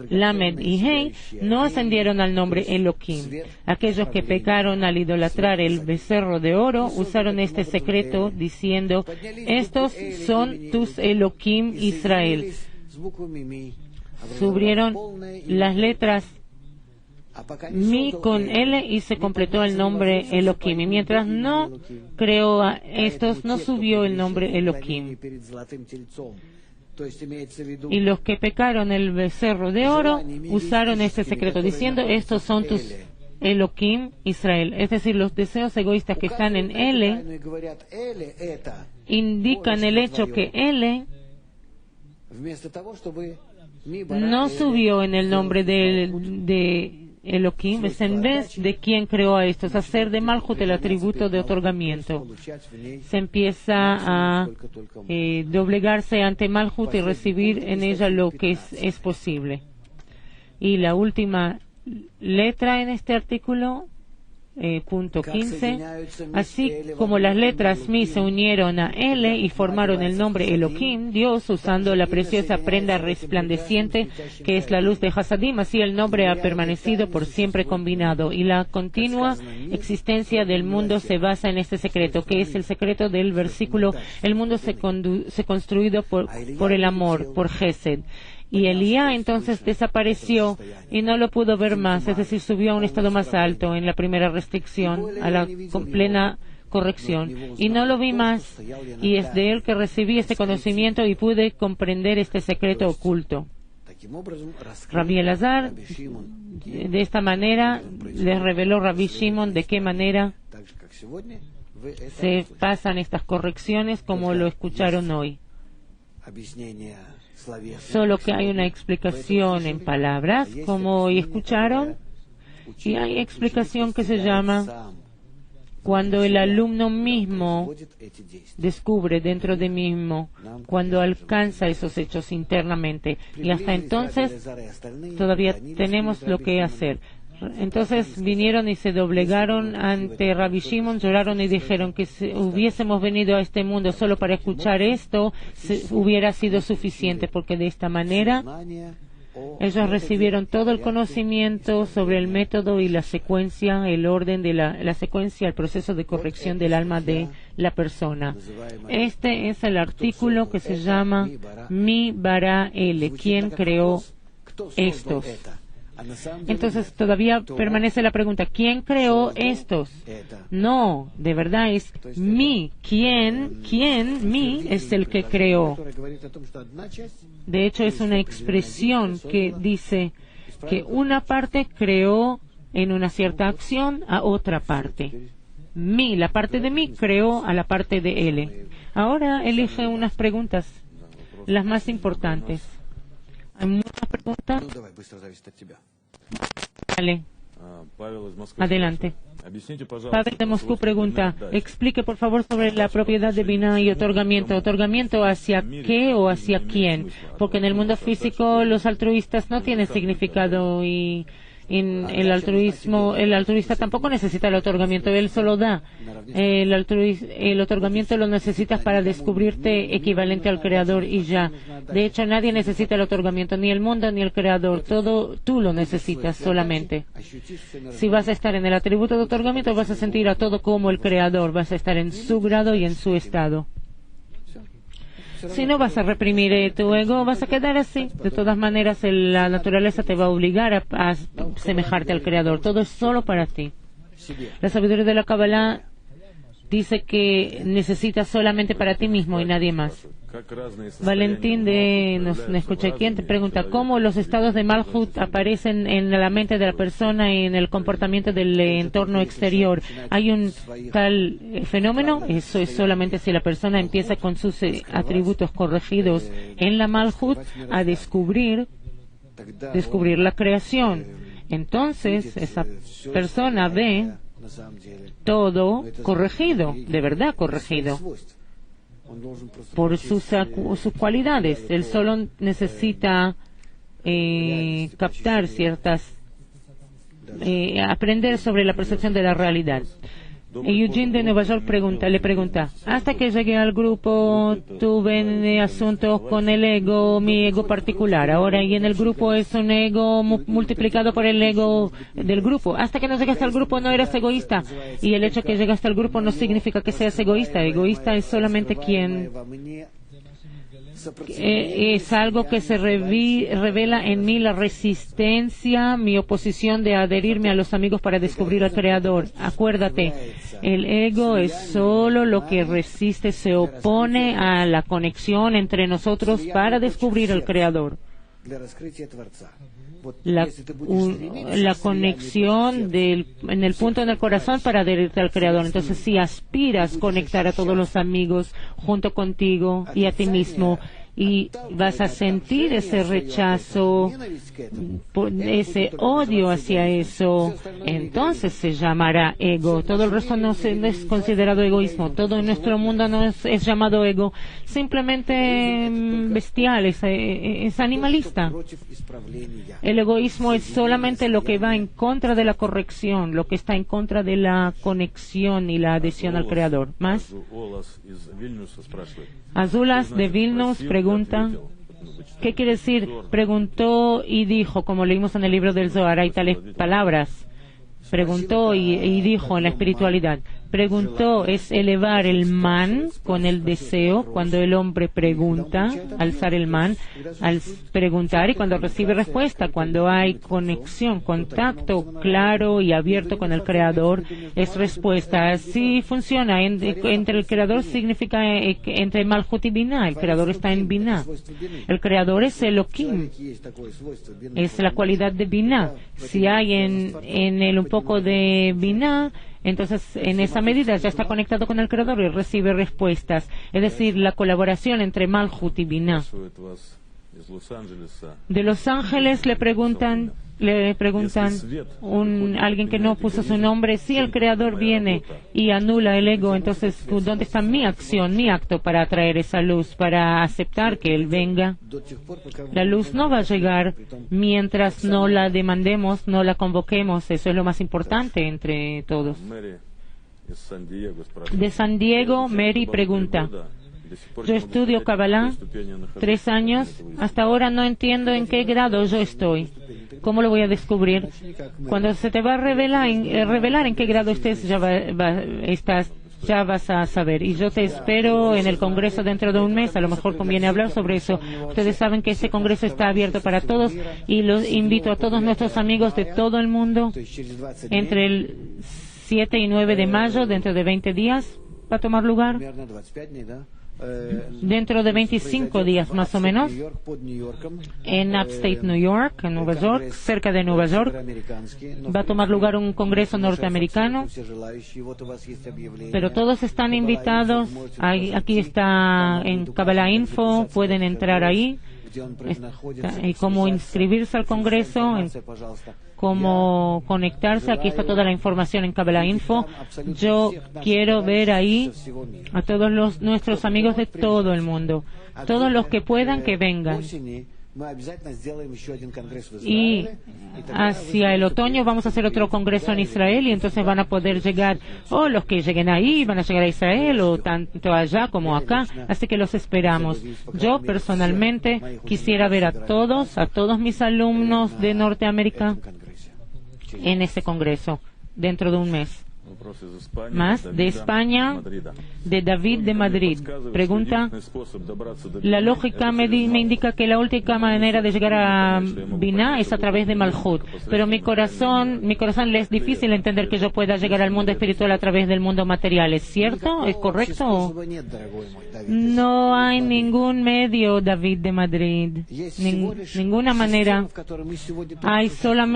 Lamed y Hei, no ascendieron al nombre Elohim. Aquellos que pecaron al idolatrar el becerro de oro usaron este secreto diciendo: estos son tus Elohim Israel. Subieron las letras Mi con L y se completó el nombre Elohim. Y mientras no creó a estos, no subió el nombre Elohim. Y los que pecaron el becerro de oro usaron este secreto diciendo: estos son tus Elohim Israel. Es decir, los deseos egoístas que están en L indican el hecho que L no subió en el nombre de Elohim, es en vez de quien creó a estos, hacer de Malhut el atributo de otorgamiento. Se empieza a doblegarse ante Malhut y recibir en ella lo que es posible. Y la última letra en este artículo, punto 15, así como las letras Mi se unieron a L y formaron el nombre Elohim, Dios, usando la preciosa prenda resplandeciente que es la luz de Hasadim, así el nombre ha permanecido por siempre combinado, y la continua existencia del mundo se basa en este secreto, que es el secreto del versículo: el mundo se construido por el amor, por Gesed. Y Elías entonces desapareció y no lo pudo ver más, es decir, subió a un estado más alto en la primera restricción, a la plena corrección. Y no lo vi más, y es de él que recibí este conocimiento y pude comprender este secreto oculto. Rabbi Elazar, de esta manera, les reveló Rabbi Shimon de qué manera se pasan estas correcciones, como lo escucharon hoy. Solo que hay una explicación en palabras, como hoy escucharon, y hay explicación que se llama cuando el alumno mismo descubre dentro de mismo, cuando alcanza esos hechos internamente. Y hasta entonces todavía tenemos lo que hacer. Entonces vinieron y se doblegaron ante Rabbi Shimon, lloraron y dijeron que si hubiésemos venido a este mundo solo para escuchar esto, hubiera sido suficiente, porque de esta manera ellos recibieron todo el conocimiento sobre el método y la secuencia, el orden de la secuencia, el proceso de corrección del alma de la persona. Este es el artículo que se llama Mi Bara Ele, ¿quién creó estos? Entonces todavía permanece la pregunta: ¿quién creó estos? No, de verdad es Mi. ¿Quién? Mi es el que creó. De hecho, es una expresión que dice que una parte creó en una cierta acción a otra parte. Mi, la parte de Mi, creó a la parte de L. Ahora elige unas preguntas, las más importantes. ¿Hay muchas preguntas? Vale. Adelante. Pavel de Moscú pregunta: explique por favor sobre la propiedad de Binah y otorgamiento. ¿Otorgamiento hacia qué o hacia quién? Porque en el mundo físico los altruistas no tienen significado y El altruista tampoco necesita el otorgamiento, él solo da. El otorgamiento lo necesitas para descubrirte equivalente al Creador y ya. De hecho, nadie necesita el otorgamiento, ni el mundo ni el Creador. Todo tú lo necesitas solamente. Si vas a estar en el atributo de otorgamiento, vas a sentir a todo como el Creador. Vas a estar en su grado y en su estado. Si no vas a reprimir tu ego, vas a quedar así. De todas maneras, la naturaleza te va a obligar a semejarte al Creador. Todo es solo para ti. La sabiduría de la Kabbalah dice que necesitas solamente para ti mismo y nadie más. Valentín nos escucha aquí, te pregunta cómo los estados de Malhut aparecen en la mente de la persona y en el comportamiento del entorno exterior. ¿Hay un tal fenómeno? Eso es solamente si la persona empieza con sus atributos corregidos en la Malhut a descubrir la creación. Entonces esa persona ve todo corregido, de verdad corregido, por sus cualidades. Él solo necesita captar aprender sobre la percepción de la realidad. Eugene de Nueva York le pregunta, hasta que llegué al grupo tuve asuntos con el ego, mi ego particular. Ahora, y en el grupo es un ego multiplicado por el ego del grupo. Hasta que no llegaste al grupo no eras egoísta. Y el hecho que llegaste al grupo no significa que seas egoísta. Egoísta es solamente quien es algo que se revela en mí la resistencia, mi oposición de adherirme a los amigos para descubrir al Creador. Acuérdate, el ego es solo lo que resiste, se opone a la conexión entre nosotros para descubrir al Creador. La conexión en el punto en el corazón para adherirte al Creador. Entonces, si aspiras a conectar a todos los amigos junto contigo y a ti mismo, y vas a sentir ese rechazo, ese odio hacia eso, entonces se llamará ego. Todo el resto no es considerado egoísmo. Todo en nuestro mundo no es llamado ego, simplemente bestial, es animalista. El egoísmo es solamente lo que va en contra de la corrección, lo que está en contra de la conexión y la adhesión al Creador. ¿Más? Azulas de Vilnius pregunta, ¿qué quiere decir? Preguntó y dijo, como leímos en el libro del Zohar, hay tales palabras. Preguntó y dijo en la espiritualidad. Preguntó es elevar el man con el deseo, cuando el hombre pregunta, alzar el man, al preguntar, y cuando recibe respuesta, cuando hay conexión, contacto claro y abierto con el Creador, es respuesta. Así funciona. Entre el Creador significa entre Malhut y Binah. El Creador está en Binah. El Creador es Elohim. Es la cualidad de Binah. Si hay en él un poco de Binah, entonces en esa medida ya está conectado con el Creador y recibe respuestas. Es decir, la colaboración entre Malhut y Binah. De Los Ángeles le preguntan alguien que no puso su nombre, si el Creador viene y anula el ego, entonces ¿dónde está mi acción, mi acto para atraer esa luz, para aceptar que Él venga? La luz no va a llegar mientras no la demandemos, no la convoquemos. Eso es lo más importante entre todos. De San Diego, Mary pregunta, yo estudio Kabbalah 3 años, hasta ahora no entiendo en qué grado yo estoy. ¿Cómo lo voy a descubrir? Cuando se te va a revelar en qué grado estés, ya vas a saber. Y yo te espero en el Congreso dentro de un mes. A lo mejor conviene hablar sobre eso. Ustedes saben que ese Congreso está abierto para todos y los invito a todos nuestros amigos de todo el mundo entre el 7 y 9 de mayo, dentro de 20 días, va a tomar lugar. Dentro de 25 días más o menos, en Upstate New York, en Nueva York, cerca de Nueva York, va a tomar lugar un congreso norteamericano, pero todos están invitados. Aquí está en Kabbalah Info, pueden entrar ahí, y cómo inscribirse al congreso, cómo conectarse. Aquí está toda la información en Kabbalah Info. Yo quiero ver ahí a todos nuestros amigos de todo el mundo. Todos los que puedan, que vengan. Y hacia el otoño vamos a hacer otro congreso en Israel y entonces van a poder llegar, o los que lleguen ahí van a llegar a Israel, o tanto allá como acá, así que los esperamos. Yo personalmente quisiera ver a todos mis alumnos de Norteamérica en ese congreso dentro de un mes. Más de España, de David de Madrid. Pregunta: la lógica me indica que la última manera de llegar a Binah es a través de Malhut, pero mi corazón le es difícil entender que yo pueda llegar al mundo espiritual a través del mundo material. ¿Es cierto? ¿Es correcto? No hay ningún medio, David de Madrid, ninguna manera.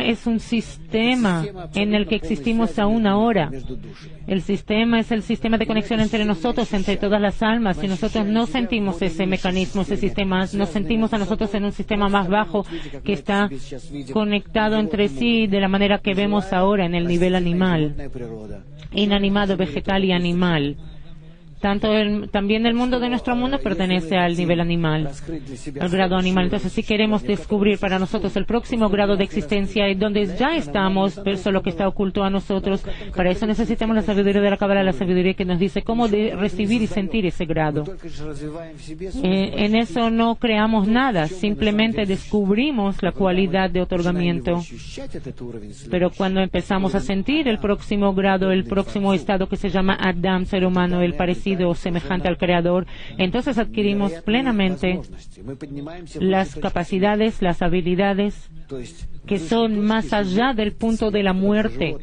Es un sistema en el que existimos aún ahora. El sistema es el sistema de conexión entre nosotros, entre todas las almas. Si nosotros no sentimos ese mecanismo, ese sistema, nos sentimos a nosotros en un sistema más bajo que está conectado entre sí de la manera que vemos ahora en el nivel animal, inanimado, vegetal y animal. También el mundo de nuestro mundo pertenece al nivel animal, al grado animal. Entonces, si queremos descubrir para nosotros el próximo grado de existencia y donde ya estamos, pero eso es lo que está oculto a nosotros, para eso necesitamos la sabiduría de la Cábala, la sabiduría que nos dice cómo recibir y sentir ese grado. En eso no creamos nada, simplemente descubrimos la cualidad de otorgamiento. Pero cuando empezamos a sentir el próximo grado, el próximo estado que se llama Adam, ser humano, el parecido o semejante al Creador, entonces adquirimos plenamente las capacidades, las habilidades que son más allá del punto de la muerte.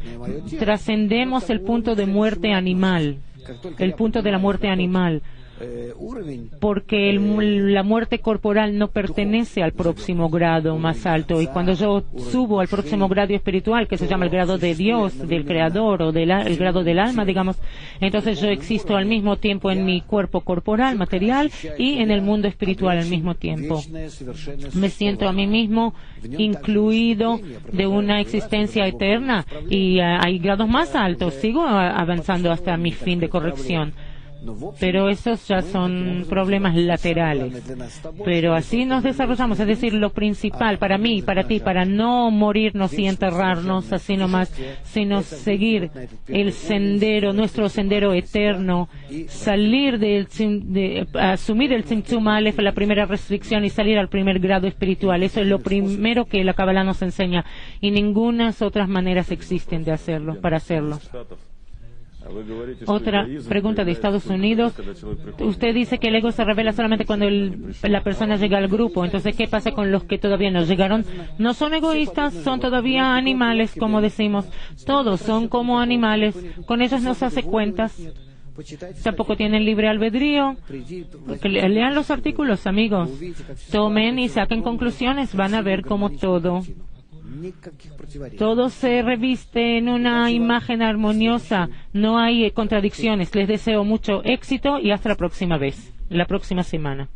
Trascendemos el punto de muerte animal, el punto de la muerte animal, porque la muerte corporal no pertenece al próximo grado más alto. Y cuando yo subo al próximo grado espiritual, que se llama el grado de Dios, del Creador, o el grado del alma, digamos, entonces yo existo al mismo tiempo en mi cuerpo corporal, material, y en el mundo espiritual al mismo tiempo. Me siento a mí mismo incluido de una existencia eterna, y hay grados más altos. Sigo avanzando hasta mi fin de corrección. Pero esos ya son problemas laterales. Pero así nos desarrollamos, es decir, lo principal para mí y para ti, para no morirnos y enterrarnos así nomás, sino seguir el sendero, nuestro sendero eterno, salir asumir el Tzimtzum Aleph, la primera restricción, y salir al primer grado espiritual. Eso es lo primero que la Kabbalah nos enseña, y ninguna otras maneras existen de hacerlo, para hacerlo. Otra pregunta de Estados Unidos. Usted dice que el ego se revela solamente cuando la persona llega al grupo. Entonces, ¿qué pasa con los que todavía no llegaron? No son egoístas, son todavía animales, como decimos. Todos son como animales. Con ellos no se hace cuentas. Tampoco tienen libre albedrío. Lean los artículos, amigos. Tomen y saquen conclusiones. Van a ver cómo todo se reviste en una imagen armoniosa. No hay contradicciones. Les deseo mucho éxito y hasta la próxima semana.